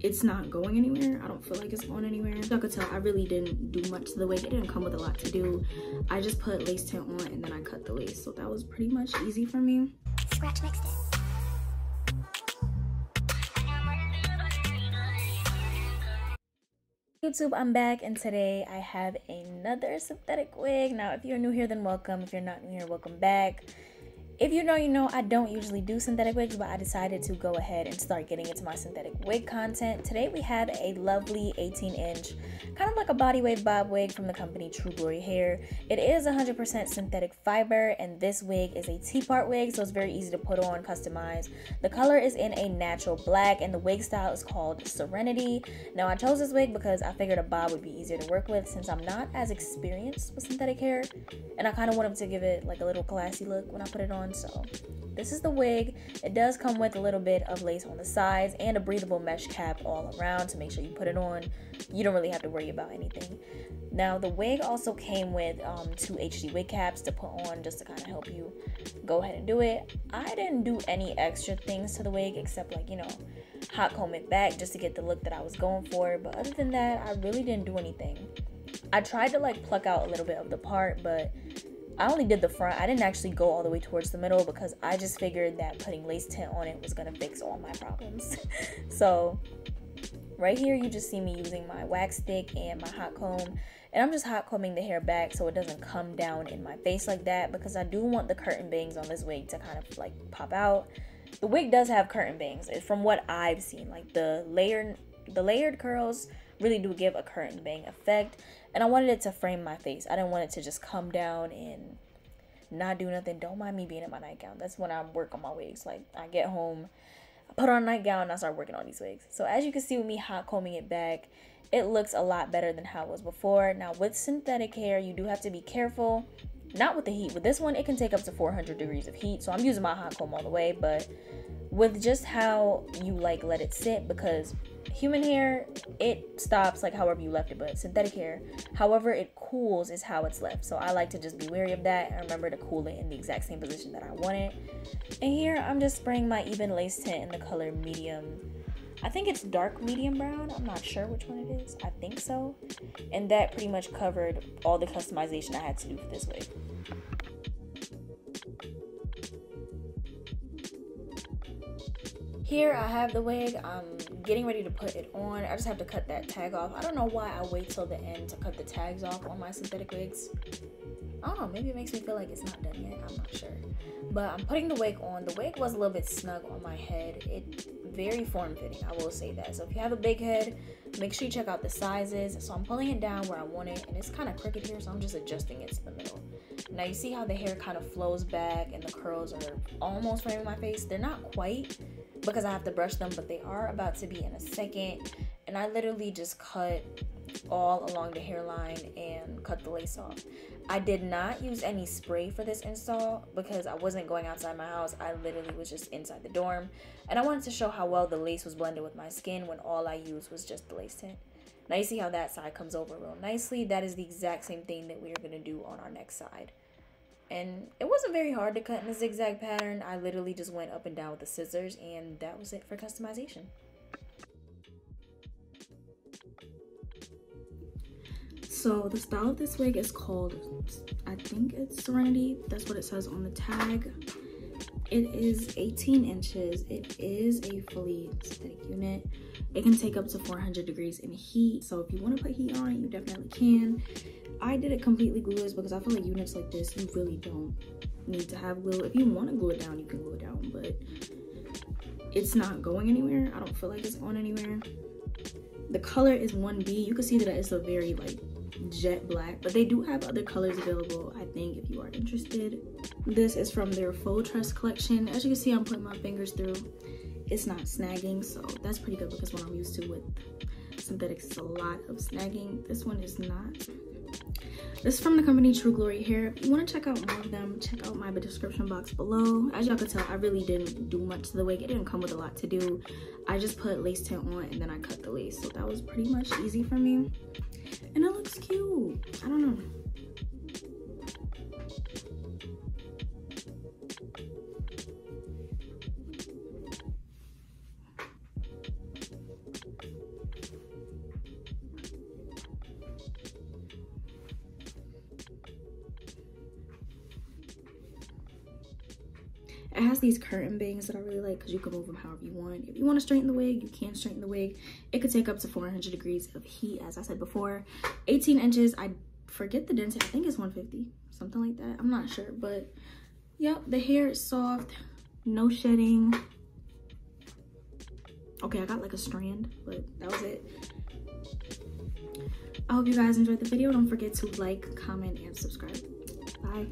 it's not going anywhere. I don't feel like it's going anywhere. Y'all could tell I really didn't do much to the wig. It didn't come with a lot to do. I just put lace tint on and then I cut the lace. So that was pretty much easy for me. Scratch mixed it. YouTube, I'm back, and today I have another synthetic wig. Now, if you're new here, then welcome. If you're not new here, welcome back. If you know, you know, I don't usually do synthetic wigs, but I decided to go ahead and start getting into my synthetic wig content. Today we have a lovely 18-inch, kind of like a body wave bob wig from the company True Glory Hair. It is 100% synthetic fiber, and this wig is a T-part wig, so it's very easy to put on, customize. The color is in a natural black, and the wig style is called Serenity. Now, I chose this wig because I figured a bob would be easier to work with since I'm not as experienced with synthetic hair, and I kind of wanted to give it like a little classy look when I put it on. So this is the wig. It does come with a little bit of lace on the sides and a breathable mesh cap all around to make sure you put it on. You don't really have to worry about anything. Now, the wig also came with 2 HD wig caps to put on just to kind of help you go ahead and do it. I didn't do any extra things to the wig except, like, you know, hot comb it back just to get the look that I was going for. But other than that, I really didn't do anything. I tried to like pluck out a little bit of the part, but I only did the front. I didn't actually go all the way towards the middle because I just figured that putting lace tint on it was gonna fix all my problems. So right here, you just see me using my wax stick and my hot comb, and I'm just hot combing the hair back so it doesn't come down in my face like that, because I do want the curtain bangs on this wig to kind of like pop out. The wig does have curtain bangs from what I've seen. Like the layered curls really do give a curtain bang effect, and I wanted it to frame my face. I didn't want it to just come down and not do nothing. Don't mind me being in my nightgown. That's when I work on my wigs. Like, I get home, I put on a nightgown, and I start working on these wigs. So as you can see with me hot combing it back, it looks a lot better than how it was before. Now, with synthetic hair, you do have to be careful. Not with the heat. With this one, it can take up to 400 degrees of heat, so I'm using my hot comb all the way. But with just how you like let it sit, because human hair, it stops like however you left it, but synthetic hair, however it cools is how it's left. So I like to just be wary of that and remember to cool it in the exact same position that I want it. And here I'm just spraying my even lace tint in the color medium. I think it's dark medium brown. I'm not sure which one it is. I think so. And that pretty much covered all the customization I had to do for this wig. Here I have the wig. I'm getting ready to put it on. I just have to cut that tag off. I don't know why I wait till the end to cut the tags off on my synthetic wigs. I don't know, maybe it makes me feel like it's not done yet. I'm not sure. But I'm putting the wig on. The wig was a little bit snug on my head. It's very form-fitting, I will say that. So if you have a big head, make sure you check out the sizes. So I'm pulling it down where I want it, and it's kind of crooked here, so I'm just adjusting it to the middle. Now you see how the hair kind of flows back and the curls are almost framing my face. They're not quite, because I have to brush them, but they are about to be in a second. And I literally just cut all along the hairline and cut the lace off. I did not use any spray for this install because I wasn't going outside my house. I literally was just inside the dorm, and I wanted to show how well the lace was blended with my skin when all I used was just the lace tint. Now you see how that side comes over real nicely. That is the exact same thing that we are going to do on our next side. And it wasn't very hard to cut in a zigzag pattern. I literally just went up and down with the scissors, and that was it for customization. So the style of this wig is called, I think it's Serenity. That's what it says on the tag. It is 18 inches. It is a fully synthetic unit. It can take up to 400 degrees in heat. So if you want to put heat on it, you definitely can. I did it completely glueless because I feel like units like this, you really don't need to have glue. If you want to glue it down, you can glue it down, but it's not going anywhere. I don't feel like it's going anywhere. The color is 1B. You can see that it's a very like jet black, but they do have other colors available, I think, if you are interested. This is from their Faux Trust collection. As you can see, I'm putting my fingers through. It's not snagging, so that's pretty good because what I'm used to with synthetics is a lot of snagging. This one is not. This is from the company True Glory Hair. If you want to check out more of them, check out my description box below. As y'all can tell, I really didn't do much to the wig. It didn't come with a lot to do. I just put lace tint on and then I cut the lace. So that was pretty much easy for me. And it looks cute. I don't know. It has these curtain bangs that I really like because you can move them however you want. If you want to straighten the wig, you can straighten the wig. It could take up to 400 degrees of heat, as I said before. 18 inches. I forget the density. I think it's 150, something like that. I'm not sure, but yep, the hair is soft, no shedding. Okay, I got like a strand, but that was it. I hope you guys enjoyed the video. Don't forget to like, comment, and subscribe. Bye.